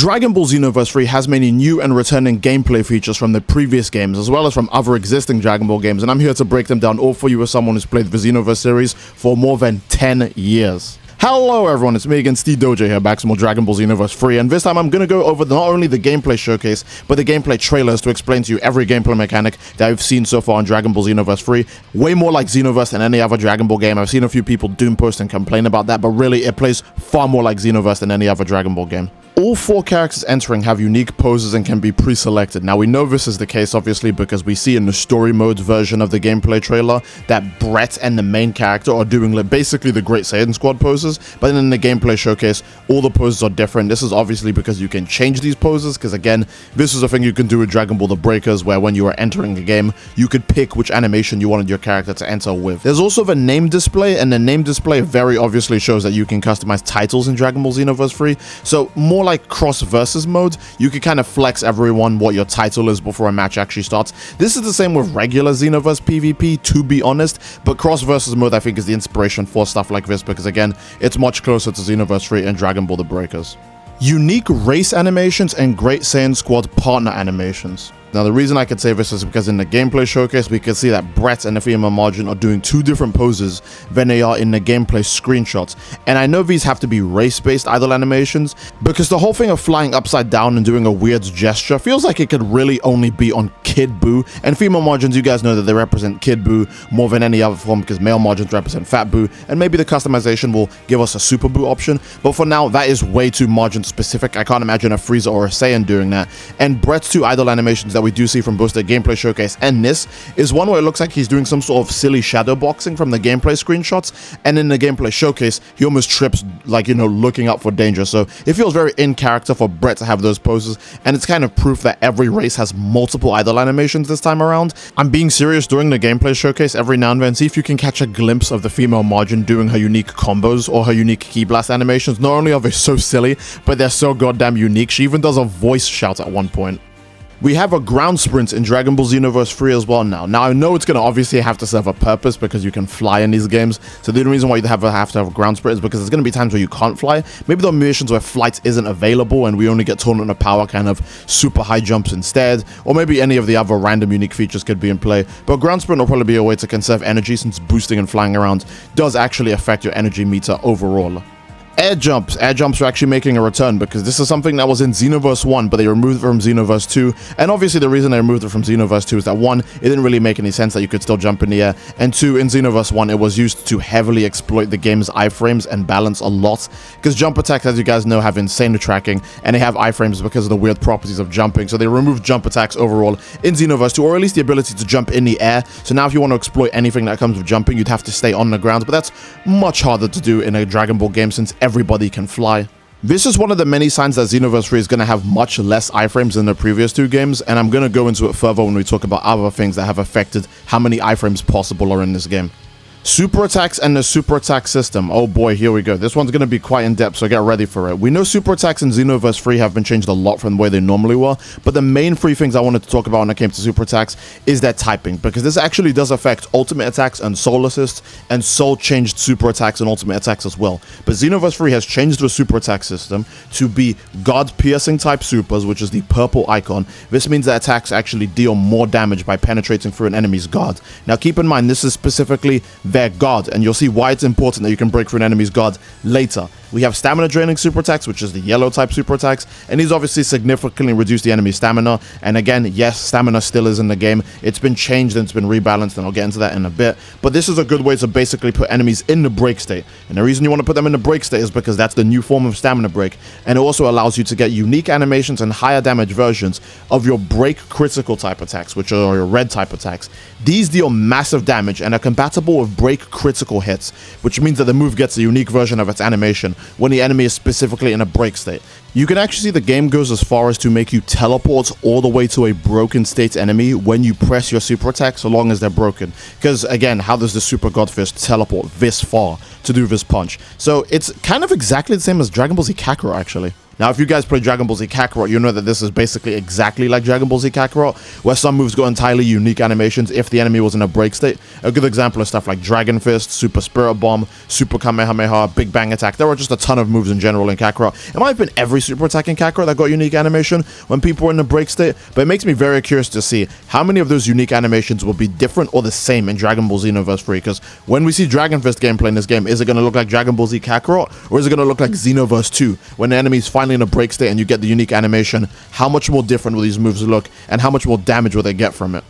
Dragon Ball Xenoverse 3 has many new and returning gameplay features from the previous games, as well as from other existing Dragon Ball games, and I'm here to break them down all for you as someone who's played the Xenoverse series for more than 10 years. Hello everyone, it's me again, Steve Dojo here, back to more Dragon Ball Xenoverse 3, and this time I'm going to go over not only the gameplay showcase, but the gameplay trailers to explain to you every gameplay mechanic that I've seen so far in Dragon Ball Xenoverse 3. Way more like Xenoverse than any other Dragon Ball game. I've seen a few people doom post and complain about that, but really it plays far more like Xenoverse than any other Dragon Ball game. All 4 characters entering have unique poses and can be pre-selected. Now we know this is the case obviously because we see in the story mode version of the gameplay trailer that Brett and the main character are doing basically the Great Saiyan Squad poses, but then in the gameplay showcase all the poses are different. This is obviously because you can change these poses, because again this is a thing you can do with Dragon Ball The Breakers, where when you are entering a game you could pick which animation you wanted your character to enter with. There's also the name display, and the name display very obviously shows that you can customize titles in Dragon Ball Xenoverse 3, so more like cross versus mode, you can kind of flex everyone what your title is before a match actually starts. This is the same with regular Xenoverse PvP, to be honest, but cross versus mode I think is the inspiration for stuff like this, because again it's much closer to Xenoverse 3 and Dragon Ball The Breakers. Unique race animations and Great Saiyan Squad partner animations. Now the reason I could say this is because in the gameplay showcase we can see that Brett and the female Margin are doing 2 different poses than they are in the gameplay screenshots, and I know these have to be race-based idle animations because the whole thing of flying upside down and doing a weird gesture feels like it could really only be on Kid Buu, and female Margins, you guys know that they represent Kid Buu more than any other form because male Margins represent Fat Buu, and maybe the customization will give us a Super Buu option, but for now that is way too Margin specific. I can't imagine a Frieza or a Saiyan doing that. And Brett's 2 idle animations that we do see from both the gameplay showcase and this is one where it looks like he's doing some sort of silly shadow boxing from the gameplay screenshots, and in the gameplay showcase he almost trips, like, you know, looking out for danger. So it feels very in character for Brett to have those poses, and it's kind of proof that every race has multiple idle animations this time around. I'm being serious. During the gameplay showcase every now and then, see if you can catch a glimpse of the female Margin doing her unique combos or her unique key blast animations. Not only are they so silly, but they're so goddamn unique. She even does a voice shout at one point. We have a ground sprint in Dragon Ball Xenoverse 3 as well now. Now I know it's going to obviously have to serve a purpose because you can fly in these games, so the only reason why you have to have a ground sprint is because there's going to be times where you can't fly. Maybe there are missions where flight isn't available and we only get Tournament of Power kind of super high jumps instead, or maybe any of the other random unique features could be in play, but ground sprint will probably be a way to conserve energy since boosting and flying around does actually affect your energy meter overall. Air jumps are actually making a return because this is something that was in Xenoverse 1, but they removed it from Xenoverse 2, and obviously the reason they removed it from Xenoverse 2 is that 1, it didn't really make any sense that you could still jump in the air, and 2, in Xenoverse 1 it was used to heavily exploit the game's iframes and balance a lot, because jump attacks, as you guys know, have insane tracking, and they have iframes because of the weird properties of jumping, so they removed jump attacks overall in Xenoverse 2, or at least the ability to jump in the air. So now if you want to exploit anything that comes with jumping, you'd have to stay on the ground, but that's much harder to do in a Dragon Ball game since everybody can fly. This is one of the many signs that Xenoverse 3 is going to have much less iframes than the previous 2 games, and I'm going to go into it further when we talk about other things that have affected how many iframes possible are in this game. Super attacks and the super attack system. Oh boy, here we go. This one's going to be quite in depth, so get ready for it. We know super attacks in Xenoverse 3 have been changed a lot from the way they normally were, but the main 3 things I wanted to talk about when it came to super attacks is their typing, because this actually does affect ultimate attacks and soul assists, and soul changed super attacks and ultimate attacks as well. But Xenoverse 3 has changed the super attack system to be god piercing type supers, which is the purple icon. This means that attacks actually deal more damage by penetrating through an enemy's guard. Now keep in mind this is specifically their guard, and you'll see why it's important that you can break through an enemy's guard later. We have stamina draining super attacks, which is the yellow type super attacks, and these obviously significantly reduce the enemy's stamina, and again, yes, stamina still is in the game. It's been changed and it's been rebalanced, and I'll get into that in a bit, but this is a good way to basically put enemies in the break state, and the reason you want to put them in the break state is because that's the new form of stamina break, and it also allows you to get unique animations and higher damage versions of your break critical type attacks, which are your red type attacks. These deal massive damage and are compatible with break critical hits, which means that the move gets a unique version of its animation when the enemy is specifically in a break state. You can actually see the game goes as far as to make you teleport all the way to a broken state enemy when you press your super attack, so long as they're broken. Because again, how does the Super God Fist teleport this far to do this punch? So it's kind of exactly the same as Dragon Ball Z Kakarot actually. Now, if you guys play Dragon Ball Z Kakarot, you know that this is basically exactly like Dragon Ball Z Kakarot, where some moves got entirely unique animations if the enemy was in a break state. A good example is stuff like Dragon Fist, Super Spirit Bomb, Super Kamehameha, Big Bang Attack. There were just a ton of moves in general in Kakarot. It might have been every super attack in Kakarot that got unique animation when people were in a break state, but it makes me very curious to see how many of those unique animations will be different or the same in Dragon Ball Xenoverse 3, because when we see Dragon Fist gameplay in this game, is it going to look like Dragon Ball Z Kakarot, or is it going to look like Xenoverse 2, when the enemy's finally in a break state and you get the unique animation? How much more different will these moves look, and how much more damage will they get from it?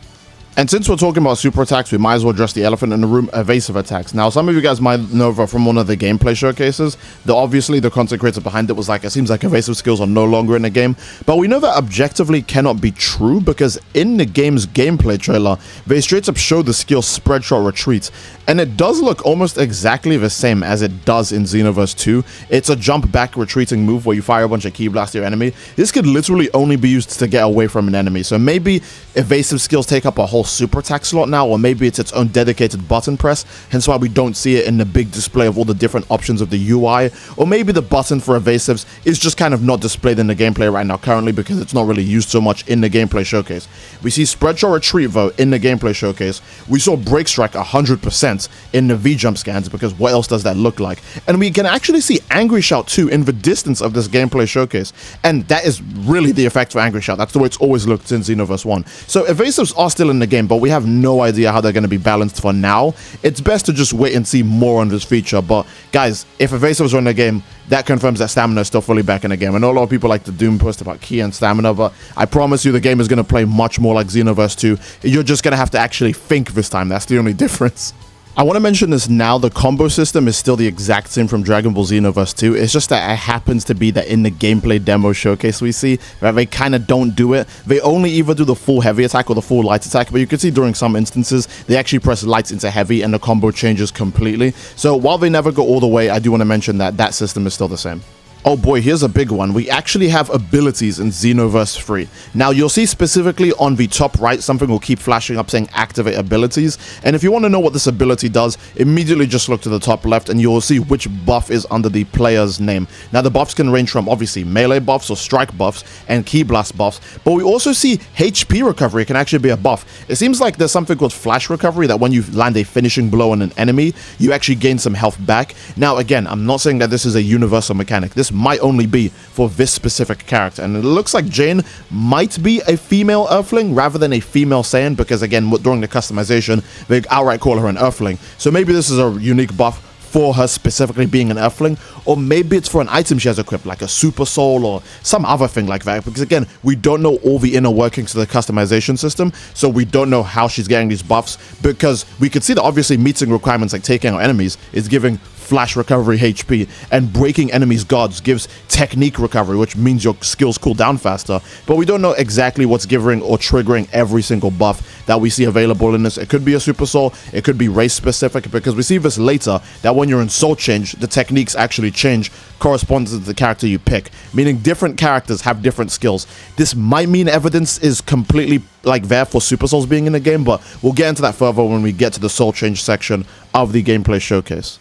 And since we're talking about super attacks, we might as well address the elephant in the room, evasive attacks. Now, some of you guys might know from one of the gameplay showcases that obviously the content creator behind it was like, it seems like evasive skills are no longer in the game. But we know that objectively cannot be true, because in the game's gameplay trailer, they straight up show the skill Spread Shot Retreat. And it does look almost exactly the same as it does in Xenoverse 2. It's a jump back retreating move where you fire a bunch of Ki Blast at your enemy. This could literally only be used to get away from an enemy. So maybe evasive skills take up a whole super attack slot now, or maybe it's its own dedicated button press, hence why we don't see it in the big display of all the different options of the UI. Or maybe the button for evasives is just kind of not displayed in the gameplay right now currently because it's not really used so much in the gameplay showcase. We see Spread Shot Retreat though in the gameplay showcase. We saw Break Strike 100% in the V-Jump scans, because what else does that look like? And we can actually see Angry Shout too in the distance of this gameplay showcase, and that is really the effect for Angry Shout. That's the way it's always looked since Xenoverse 1. So evasives are still in the game, but we have no idea how they're going to be balanced for now. It's best to just wait and see more on this feature. But guys, if evasives are in the game, that confirms that stamina is still fully back in the game. I know a lot of people like to doom post about Ki and stamina, but I promise you the game is going to play much more like Xenoverse 2. You're just going to have to actually think this time. That's the only difference. I want to mention this now, the combo system is still the exact same from Dragon Ball Xenoverse 2. It's just that it happens to be that in the gameplay demo showcase we see that they kind of don't do it. They only either do the full heavy attack or the full light attack, but you can see during some instances they actually press lights into heavy and the combo changes completely. So while they never go all the way, I do want to mention that that system is still the same. Oh boy, here's a big one. We actually have abilities in Xenoverse 3. Now, you'll see specifically on the top right, something will keep flashing up saying activate abilities. And if you want to know what this ability does, immediately just look to the top left and you'll see which buff is under the player's name. Now, the buffs can range from obviously melee buffs or strike buffs and Ki Blast buffs, but we also see HP recovery can actually be a buff. It seems like there's something called flash recovery that when you land a finishing blow on an enemy, you actually gain some health back. Now, again, I'm not saying that this is a universal mechanic. This might only be for this specific character, and it looks like Jane might be a female Earthling rather than a female Saiyan, because again, during the customization they outright call her an Earthling. So maybe this is a unique buff for her specifically being an Earthling, or maybe it's for an item she has equipped, like a Super Soul or some other thing like that, because again, we don't know all the inner workings of the customization system, so we don't know how she's getting these buffs, because we could see that obviously meeting requirements like taking out enemies is giving flash recovery HP, and breaking enemies' guards gives technique recovery, which means your skills cool down faster, but we don't know exactly what's giving or triggering every single buff that we see available in this. It could be a Super Soul, it could be race specific, because we see this later, that when you're in Soul Change, the techniques actually change corresponds to the character you pick, meaning different characters have different skills. This might mean evidence is completely like there for Super Souls being in the game, but we'll get into that further when we get to the Soul Change section of the gameplay showcase.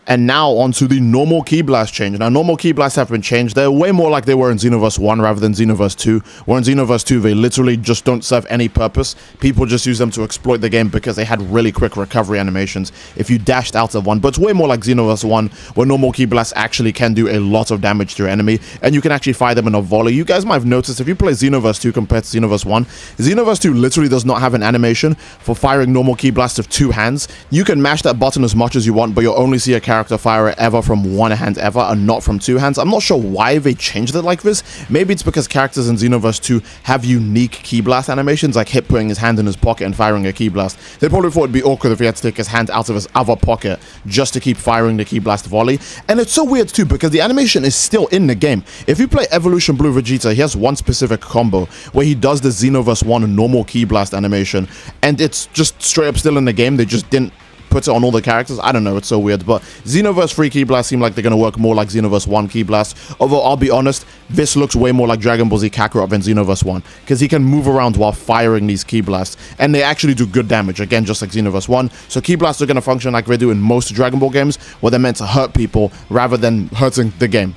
And now onto the normal Ki Blast change. Now, normal Ki Blasts have been changed. They're way more like they were in Xenoverse 1 rather than Xenoverse 2. Where in Xenoverse 2, they literally just don't serve any purpose. People just use them to exploit the game because they had really quick recovery animations if you dashed out of one. But it's way more like Xenoverse 1, where normal Ki Blasts actually can do a lot of damage to your enemy, and you can actually fire them in a volley. You guys might have noticed if you play Xenoverse 2 compared to Xenoverse 1, Xenoverse 2 literally does not have an animation for firing normal Ki Blasts of 2 hands. You can mash that button as much as you want, but you'll only see a character fire it ever from 1 hand ever and not from 2 hands. I'm not sure why they changed it like this. Maybe it's because characters in Xenoverse 2 have unique Ki Blast animations, like Hip putting his hand in his pocket and firing a Ki Blast. They probably thought it'd be awkward if he had to take his hand out of his other pocket just to keep firing the Ki Blast volley. And it's so weird too, because the animation is still in the game. If you play Evolution Blue Vegeta, he has one specific combo where he does the Xenoverse 1 normal Ki Blast animation, and it's just straight up still in the game. They just didn't put it on all the characters. I don't know, it's so weird. But Xenoverse 3 Ki Blast seem like they're going to work more like Xenoverse 1 Ki Blast. Although, I'll be honest, this looks way more like Dragon Ball Z Kakarot than Xenoverse 1, because he can move around while firing these Ki Blasts, and they actually do good damage, again, just like Xenoverse 1. So Ki Blasts are going to function like they do in most Dragon Ball games, where they're meant to hurt people rather than hurting the game.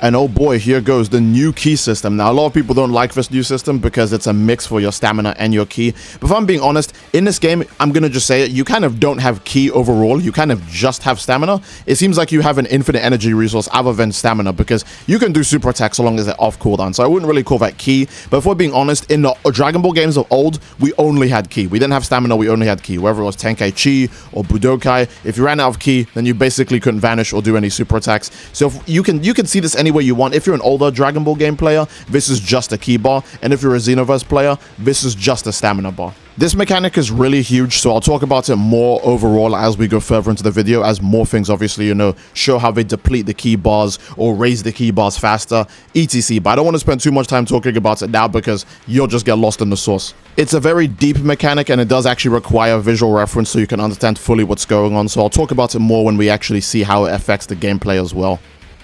And oh boy, here goes the new key system. Now, a lot of people don't like this new system because it's a mix for your stamina and your ki. But if I'm being honest, in this game, I'm going to just say it, you kind of don't have ki overall. You kind of just have stamina. It seems like you have an infinite energy resource other than stamina because you can do super attacks so long as they're off cooldown. So I wouldn't really call that ki. But if we're being honest, in the Dragon Ball games of old, we only had ki. We didn't have stamina, we only had ki. Whether it was Tenkaichi or Budokai, if you ran out of ki, then you basically couldn't vanish or do any super attacks. So if you can see this any way you want. If you're an older Dragon Ball game player, this is just a ki bar. And if you're a Xenoverse player, this is just a stamina bar. This mechanic is really huge, so I'll talk about it more overall as we go further into the video, as more things obviously, show how they deplete the ki bars or raise the ki bars faster, etc. But I don't want to spend too much time talking about it now because you'll just get lost in the source. It's a very deep mechanic and it does actually require visual reference so you can understand fully what's going on, so I'll talk about it more when we actually see how it affects the gameplay as well.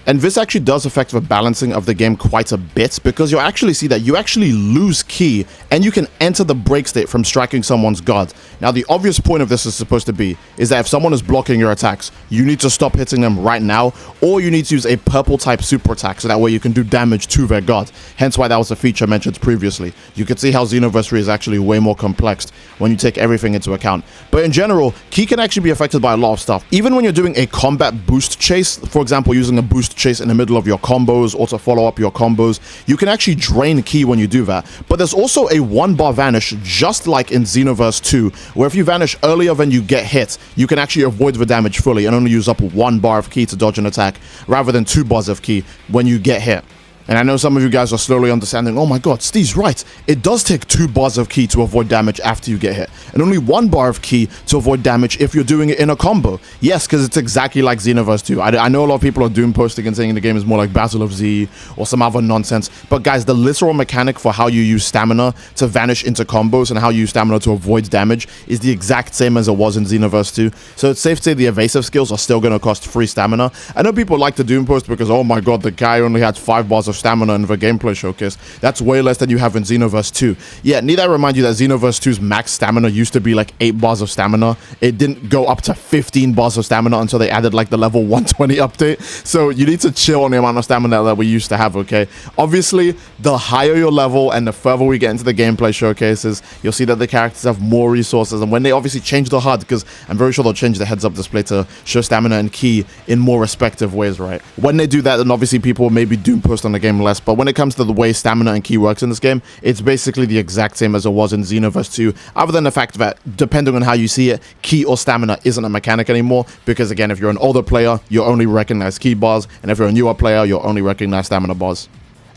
And this actually does affect the balancing of the game quite a bit because you'll actually see that you actually lose ki and you can enter the break state from striking someone's guard. Now, the obvious point of this is supposed to be is that if someone is blocking your attacks, you need to stop hitting them right now, or you need to use a purple type super attack so that way you can do damage to their guard. Hence why that was a feature mentioned previously. You can see how Xenoverse 3 is actually way more complex when you take everything into account. But in general, ki can actually be affected by a lot of stuff. Even when you're doing a combat boost chase, for example, using a boost chase in the middle of your combos or to follow up your combos, you can actually drain ki when you do that. But there's also a 1-bar vanish, just like in Xenoverse 2, where if you vanish earlier than you get hit, you can actually avoid the damage fully and only use up 1 bar of ki to dodge an attack, rather than 2 bars of ki when you get hit. And I know some of you guys are slowly understanding, oh my god, Steve's right. It does take 2 bars of ki to avoid damage after you get hit, and only 1 bar of ki to avoid damage if you're doing it in a combo. Yes, because it's exactly like Xenoverse 2. I know a lot of people are doom posting and saying the game is more like Battle of Z or some other nonsense, but guys, the literal mechanic for how you use stamina to vanish into combos and how you use stamina to avoid damage is the exact same as it was in Xenoverse 2. So it's safe to say the evasive skills are still going to cost free stamina. I know people like to doom post because, oh my god, the guy only had 5 bars of stamina in the gameplay showcase. That's way less than you have in Xenoverse 2. Yeah, need I remind you that Xenoverse 2's max stamina used to be like 8 bars of stamina. It didn't go up to 15 bars of stamina until they added like the level 120 update. So you need to chill on the amount of stamina that we used to have, okay? Obviously, the higher your level and the further we get into the gameplay showcases, you'll see that the characters have more resources. And when they obviously change the HUD, because I'm very sure they'll change the heads-up display to show stamina and ki in more respective ways, right? When they do that, then obviously people will maybe doom post on the game less. But when it comes to the way stamina and ki works in this game, it's basically the exact same as it was in Xenoverse 2, other than the fact that, depending on how you see it, ki or stamina isn't a mechanic anymore, because again, if you're an older player, you'll only recognize ki bars, and if you're a newer player, you'll only recognize stamina bars.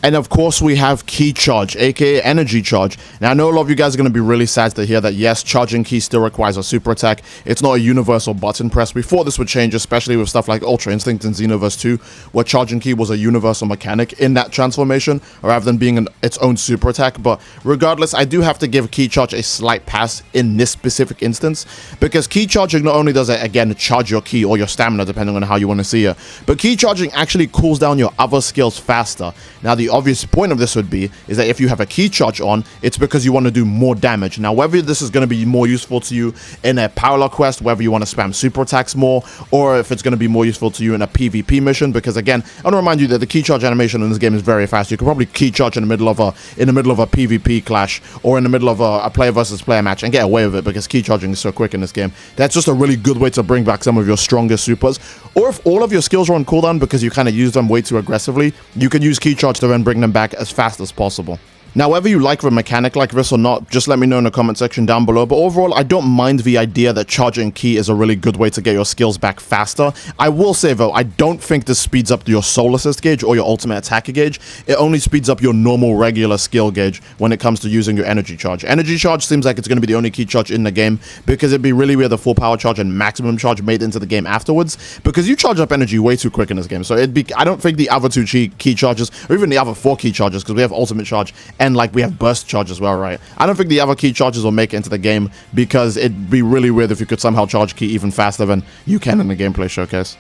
And of course, we have ki charge, aka energy charge. Now, I know a lot of you guys are going to be really sad to hear that, yes, charging ki still requires a super attack. It's not a universal button press. We thought this would change, especially with stuff like Ultra Instinct in Xenoverse 2, where charging ki was a universal mechanic in that transformation, rather than being its own super attack. But regardless, I do have to give ki charge a slight pass in this specific instance, because ki charging not only does it, again, charge your ki or your stamina, depending on how you want to see it, but ki charging actually cools down your other skills faster. Now, the obvious point of this would be is that if you have a ki charge on, it's because you want to do more damage. Now, whether this is going to be more useful to you in a parallel quest, whether you want to spam super attacks more, or if it's going to be more useful to you in a PvP mission, because again, I want to remind you that the ki charge animation in this game is very fast. You can probably ki charge in the middle of a PvP clash or in the middle of a player versus player match and get away with it, because ki charging is so quick in this game. That's just a really good way to bring back some of your strongest supers. Or if all of your skills are on cooldown because you kind of use them way too aggressively, you can use ki charge to then bring them back as fast as possible. Now, whether you like the mechanic like this or not, just let me know in the comment section down below. But overall, I don't mind the idea that charging ki is a really good way to get your skills back faster. I will say, though, I don't think this speeds up your soul assist gauge or your ultimate attacker gauge. It only speeds up your normal, regular skill gauge when it comes to using your energy charge. Energy charge seems like it's going to be the only ki charge in the game, because it'd be really weird the full power charge and maximum charge made into the game afterwards, because you charge up energy way too quick in this game. So I don't think the other 2 ki charges, or even the other 4 ki charges, because we have ultimate charge and like we have burst charge as well, right? I don't think the other ki charges will make it into the game, because it'd be really weird if you could somehow charge ki even faster than you can in the gameplay showcase.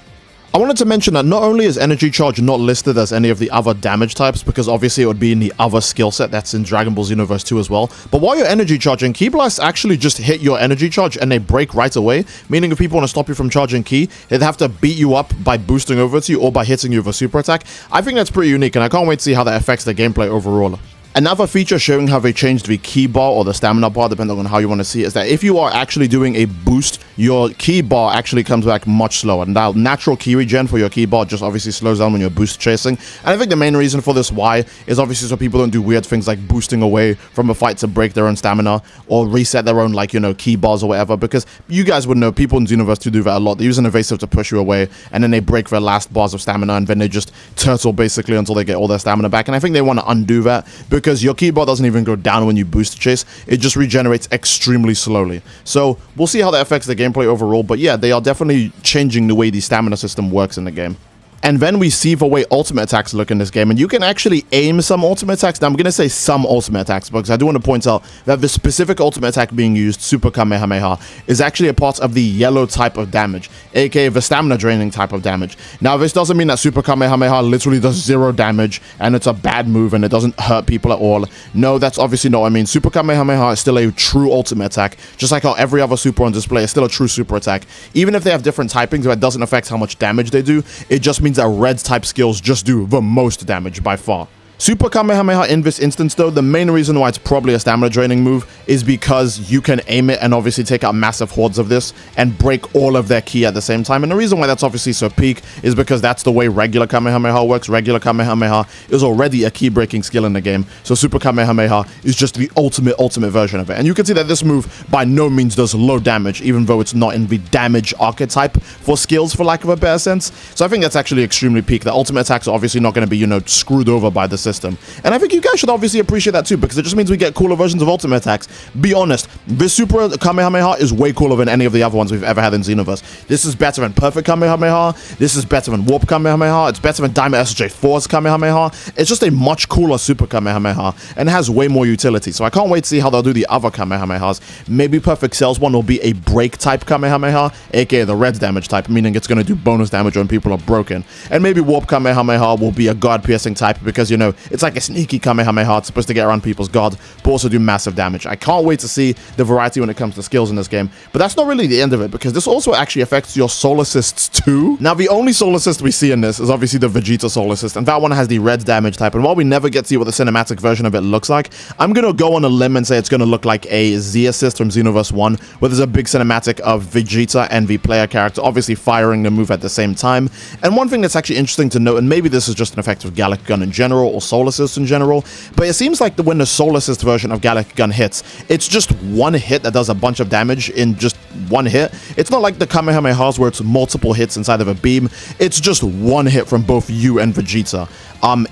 I wanted to mention that not only is energy charge not listed as any of the other damage types, because obviously it would be in the other skill set that's in Dragon Ball Xenoverse 2 as well, but while you're energy charging, Ki Blasts actually just hit your energy charge and they break right away, meaning if people want to stop you from charging Ki, they'd have to beat you up by boosting over to you or by hitting you with a super attack. I think that's pretty unique, and I can't wait to see how that affects the gameplay overall. Another feature showing how they changed the ki bar or the stamina bar, depending on how you want to see it, is that if you are actually doing a boost, your ki bar actually comes back much slower. Now, natural ki regen for your ki bar just obviously slows down when you're boost chasing. And I think the main reason for this why is obviously so people don't do weird things like boosting away from a fight to break their own stamina or reset their own, like, you know, ki bars or whatever. Because you guys would know people in Xenoverse 2 do that a lot. They use an evasive to push you away, and then they break their last bars of stamina, and then they just turtle basically until they get all their stamina back. And I think they want to undo that because your ki bar doesn't even go down when you boost chase. It just regenerates extremely slowly. So we'll see how that affects the gameplay overall, but yeah, they are definitely changing the way the stamina system works in the game. And then we see the way ultimate attacks look in this game, and you can actually aim some ultimate attacks. Now, I'm going to say some ultimate attacks because I do want to point out that the specific ultimate attack being used, Super Kamehameha, is actually a part of the yellow type of damage, aka the stamina draining type of damage. Now, this doesn't mean that Super Kamehameha literally does 0 damage and it's a bad move and it doesn't hurt people at all. No, that's obviously not what I mean. Super Kamehameha is still a true ultimate attack, just like how every other super on display is still a true super attack. Even if they have different typings, that doesn't affect how much damage they do. It just means that red type skills just do the most damage by far. Super Kamehameha in this instance, though, the main reason why it's probably a stamina draining move is because you can aim it and obviously take out massive hordes of this and break all of their ki at the same time. And the reason why that's obviously so peak is because that's the way regular Kamehameha works. Regular Kamehameha is already a ki breaking skill in the game, so Super Kamehameha is just the ultimate version of it. And you can see that this move by no means does low damage, even though it's not in the damage archetype for skills, for lack of a better sense. So I think that's actually extremely peak. The ultimate attacks are obviously not going to be, you know, screwed over by the system. And I think you guys should obviously appreciate that too, because it just means we get cooler versions of ultimate attacks. Be honest, this Super Kamehameha is way cooler than any of the other ones we've ever had in Xenoverse. This is better than Perfect Kamehameha. This is better than Warp Kamehameha. It's better than Diamond SJ4's Kamehameha. It's just a much cooler Super Kamehameha and has way more utility. So I can't wait to see how they'll do the other Kamehamehas. Maybe Perfect Cell's one will be a break type Kamehameha, aka the red damage type, meaning it's going to do bonus damage when people are broken. And maybe Warp Kamehameha will be a guard piercing type because, you know, it's like a sneaky Kamehameha. It's supposed to get around people's guard, but also do massive damage. I can't wait to see the variety when it comes to skills in this game, but that's not really the end of it, because this also actually affects your soul assists too. Now, the only soul assist we see in this is obviously the Vegeta soul assist, and that one has the red damage type, and while we never get to see what the cinematic version of it looks like, I'm gonna go on a limb and say it's gonna look like a Z assist from Xenoverse 1, where there's a big cinematic of Vegeta and the player character obviously firing the move at the same time. And one thing that's actually interesting to note, and maybe this is just an effect of Gallic Gun in general or soul assist in general, but it seems like when the soul assist version of Gallic Gun hits, it's just one hit that does a bunch of damage in just one hit. It's not like the Kamehamehas where it's multiple hits inside of a beam. It's just one hit from both you and Vegeta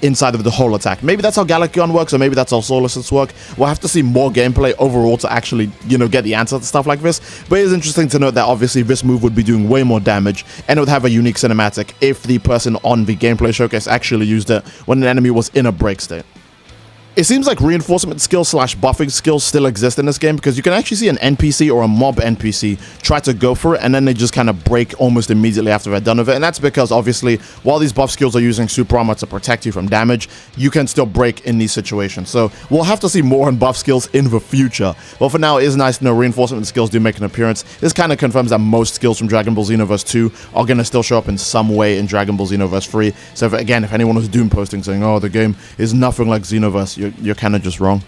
inside of the whole attack. Maybe that's how Gallic Gun works, or maybe that's how soul assists work. We'll have to see more gameplay overall to actually, you know, get the answer to stuff like this. But it is interesting to note that obviously this move would be doing way more damage, and it would have a unique cinematic if the person on the gameplay showcase actually used it when an enemy was in a break state. It seems like reinforcement skills slash buffing skills still exist in this game, because you can actually see an NPC or a mob NPC try to go for it, and then they just kind of break almost immediately after they're done with it. And that's because obviously while these buff skills are using super armor to protect you from damage, you can still break in these situations. So we'll have to see more on buff skills in the future. But for now, it is nice to know reinforcement skills do make an appearance. This kind of confirms that most skills from Dragon Ball Xenoverse 2 are going to still show up in some way in Dragon Ball Xenoverse 3. So if anyone was doom posting saying, oh, the game is nothing like Xenoverse, you're kind of just wrong.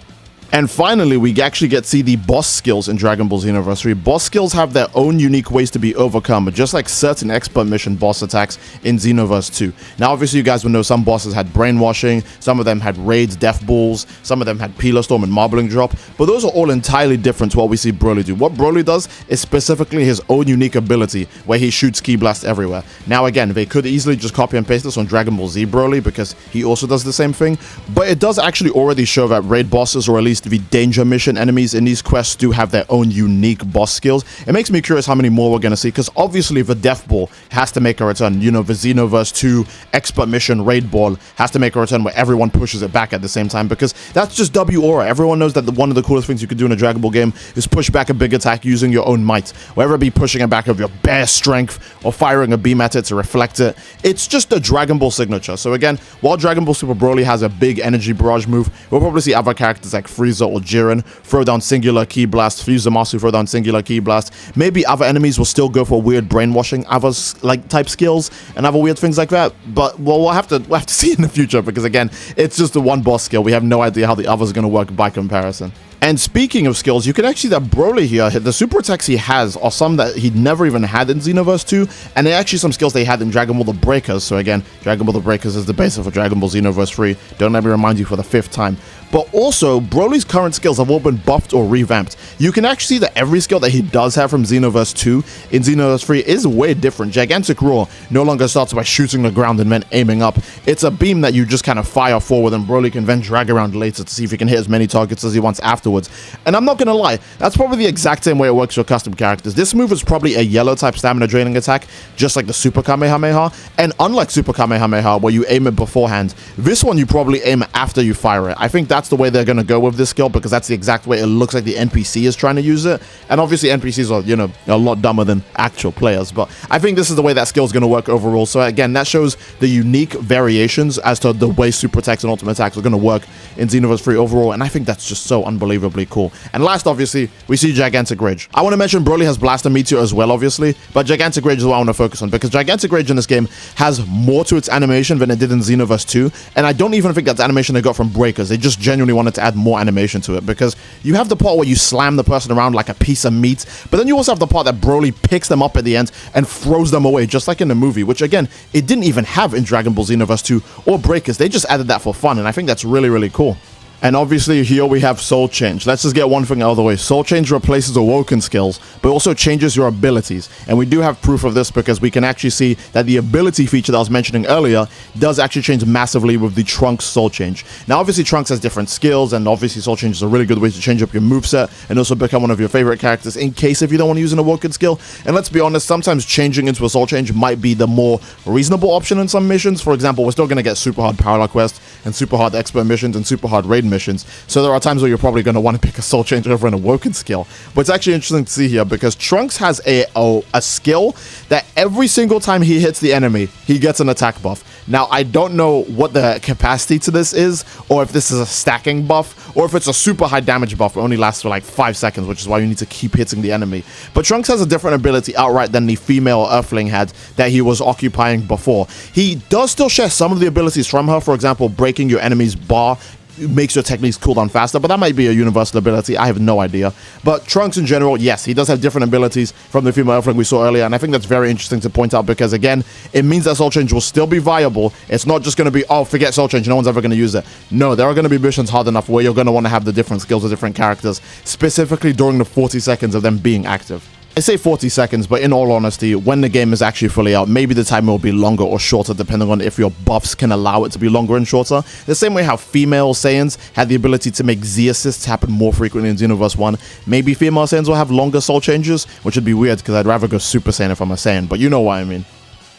And finally, we actually get to see the boss skills in Dragon Ball Xenoverse 3. Boss skills have their own unique ways to be overcome, just like certain expert mission boss attacks in Xenoverse 2. Now, obviously, you guys will know some bosses had brainwashing, some of them had raids, death balls, some of them had Peeler Storm and Marbling Drop, but those are all entirely different to what we see Broly do. What Broly does is specifically his own unique ability, where he shoots Ki Blast everywhere. Now, again, they could easily just copy and paste this on Dragon Ball Z Broly, because he also does the same thing, but it does actually already show that raid bosses, or at least least the danger mission enemies in these quests do have their own unique boss skills. It makes me curious how many more we're going to see, because obviously the Death Ball has to make a return. You know, the Xenoverse 2 Expert Mission Raid Ball has to make a return where everyone pushes it back at the same time, because that's just W aura. Everyone knows that one of the coolest things you could do in a Dragon Ball game is push back a big attack using your own might, whether it be pushing it back with your bare strength or firing a beam at it to reflect it. It's just a Dragon Ball signature. So again, while Dragon Ball Super Broly has a big energy barrage move, we'll probably see other characters like Frieza or Jiren throw down singular ki blast, Fusamasu throw down singular ki blast. Maybe other enemies will still go for weird brainwashing, other like type skills and other weird things like that. But well, we'll have to see in the future, because again, it's just the one boss skill. We have no idea how the others are going to work by comparison. And speaking of skills, you can actually see that Broly here, the super attacks he has are some that he never even had in Xenoverse 2, and they're actually some skills they had in Dragon Ball The Breakers. So again, Dragon Ball The Breakers is the basis for Dragon Ball Xenoverse 3. Don't let me remind you for the 5th time. But also, Broly's current skills have all been buffed or revamped. You can actually see that every skill that he does have from Xenoverse 2 in Xenoverse 3 is way different. Gigantic Roar no longer starts by shooting the ground and then aiming up. It's a beam that you just kind of fire forward, and Broly can then drag around later to see if he can hit as many targets as he wants afterwards. And I'm not going to lie, that's probably the exact same way it works for custom characters. This move is probably a yellow type stamina draining attack, just like the Super Kamehameha. And unlike Super Kamehameha, where you aim it beforehand, this one you probably aim after you fire it. I think that's the way they're going to go with this skill, because that's the exact way it looks like the NPC is trying to use it. And obviously NPCs are, you know, a lot dumber than actual players, but I think this is the way that skill is going to work overall. So again, that shows the unique variations as to the way super attacks and ultimate attacks are going to work in Xenoverse 3 overall, and I think that's just so unbelievably cool. And last, obviously, we see Gigantic Rage. I want to mention Broly has Blaster Meteor as well, obviously, but Gigantic Rage is what I want to focus on, because Gigantic Rage in this game has more to its animation than it did in Xenoverse 2, and I don't even think that's animation they got from Breakers. They just genuinely wanted to add more animation to it, because you have the part where you slam the person around like a piece of meat, but then you also have the part that Broly picks them up at the end and throws them away, just like in the movie, which again, it didn't even have in Dragon Ball Xenoverse 2 or Breakers. They just added that for fun, and I think that's really, really cool. And obviously here we have Soul Change. Let's just get one thing out of the way. Soul Change replaces Awoken skills, but also changes your abilities. And we do have proof of this, because we can actually see that the ability feature that I was mentioning earlier does actually change massively with the Trunks Soul Change. Now obviously Trunks has different skills, and obviously Soul Change is a really good way to change up your moveset and also become one of your favorite characters in case if you don't want to use an Awoken skill. And let's be honest, sometimes changing into a Soul Change might be the more reasonable option in some missions. For example, we're still going to get super hard parallel quests and super hard expert missions and super hard raid missions. So there are times where you're probably going to want to pick a Soul Change over an Awoken skill. But it's actually interesting to see here, because Trunks has a skill that every single time he hits the enemy, he gets an attack buff. Now, I don't know what the capacity to this is, or if this is a stacking buff, or if it's a super high damage buff that only lasts for like 5 seconds, which is why you need to keep hitting the enemy. But Trunks has a different ability outright than the female Earthling had that he was occupying before. He does still share some of the abilities from her. For example, breaking your enemy's bar makes your techniques cool down faster, but that might be a universal ability. I have no idea. But Trunks in general, yes, he does have different abilities from the female Earthling we saw earlier, and I think that's very interesting to point out, because again, it means that Soul Change will still be viable. It's not just going to be, oh, forget Soul Change, no one's ever going to use it. No, there are going to be missions hard enough where you're going to want to have the different skills of different characters, specifically during the 40 seconds of them being active. I say 40 seconds, but in all honesty, when the game is actually fully out, maybe the time will be longer or shorter, depending on if your buffs can allow it to be longer and shorter. The same way how female Saiyans had the ability to make Z assists happen more frequently in Xenoverse 1, maybe female Saiyans will have longer Soul Changes, which would be weird, because I'd rather go Super Saiyan if I'm a Saiyan, but you know what I mean.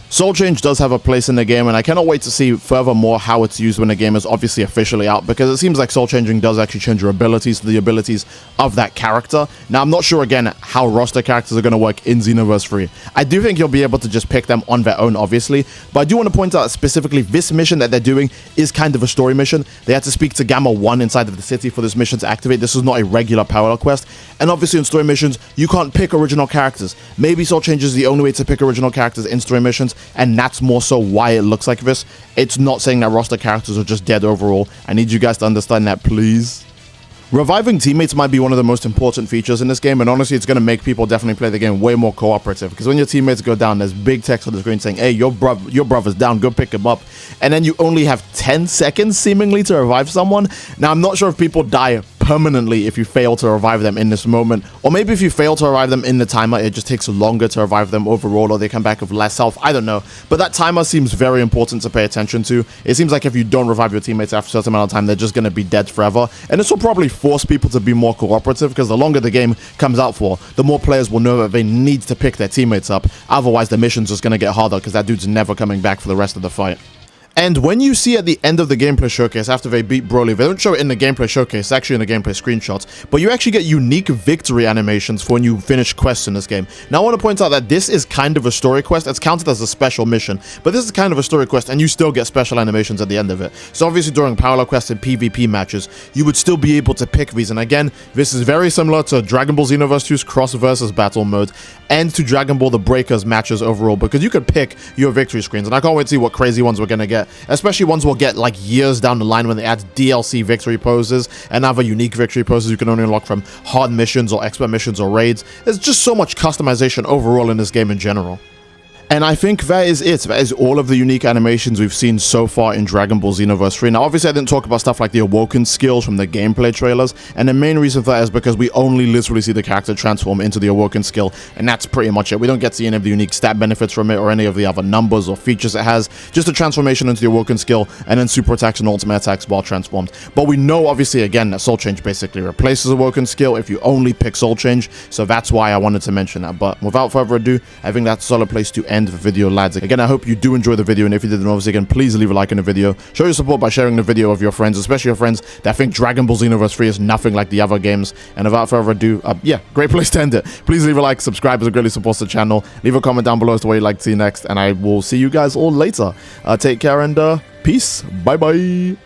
Soul Change does have a place in the game, and I cannot wait to see furthermore how it's used when the game is obviously officially out, because it seems like Soul Changing does actually change your abilities to the abilities of that character. Now, I'm not sure, again, how roster characters are going to work in Xenoverse 3. I do think you'll be able to just pick them on their own, obviously, but I do want to point out specifically this mission that they're doing is kind of a story mission. They had to speak to Gamma 1 inside of the city for this mission to activate. This is not a regular parallel quest, and obviously in story missions, you can't pick original characters. Maybe Soul Change is the only way to pick original characters in story missions, and that's more so why it looks like this. It's not saying that roster characters are just dead overall. I need you guys to understand that, please. Reviving teammates might be one of the most important features in this game, and honestly, it's going to make people definitely play the game way more cooperative, because when your teammates go down, there's big text on the screen saying, hey, your brother's down, go pick him up, and then you only have 10 seconds seemingly to revive someone. Now, I'm not sure if people die permanently if you fail to revive them in this moment. Or maybe if you fail to revive them in the timer, it just takes longer to revive them overall, or they come back with less health. I don't know. But that timer seems very important to pay attention to. It seems like if you don't revive your teammates after a certain amount of time, they're just going to be dead forever. And this will probably force people to be more cooperative, because the longer the game comes out for, the more players will know that they need to pick their teammates up. Otherwise, the mission's just going to get harder, because that dude's never coming back for the rest of the fight. And when you see at the end of the gameplay showcase, after they beat Broly, they don't show it in the gameplay showcase, actually in the gameplay screenshots, but you actually get unique victory animations for when you finish quests in this game. Now, I want to point out that this is kind of a story quest. It's counted as a special mission, but this is kind of a story quest, and you still get special animations at the end of it. So obviously, during parallel quests and PvP matches, you would still be able to pick these. And again, this is very similar to Dragon Ball Xenoverse 2's Cross versus Battle mode, and to Dragon Ball The Breakers matches overall, because you could pick your victory screens, and I can't wait to see what crazy ones we're going to get. Especially ones we'll get like years down the line when they add DLC victory poses and other unique victory poses you can only unlock from hard missions or expert missions or raids. There's just so much customization overall in this game in general. And I think that is it. That is all of the unique animations we've seen so far in Dragon Ball Xenoverse 3. Now, obviously, I didn't talk about stuff like the Awoken skills from the gameplay trailers, and the main reason for that is because we only literally see the character transform into the Awoken skill, and that's pretty much it. We don't get to see any of the unique stat benefits from it or any of the other numbers or features it has, just a transformation into the Awoken skill, and then super attacks and ultimate attacks while transformed. But we know, obviously, again, that Soul Change basically replaces Awoken skill if you only pick Soul Change, so that's why I wanted to mention that. But without further ado, I think that's a solid place to end the video, lads. Again, I hope you do enjoy the video, and if you did, then obviously, again, please leave a like on the video. Show your support by sharing the video with your friends, especially your friends that think Dragon Ball Xenoverse 3 is nothing like the other games. And without further ado, yeah, great place to end it. Please leave a like, subscribe, as it greatly supports the channel. Leave a comment down below as to what you'd like to see next, and I will see you guys all later. Take care, and peace. Bye-bye.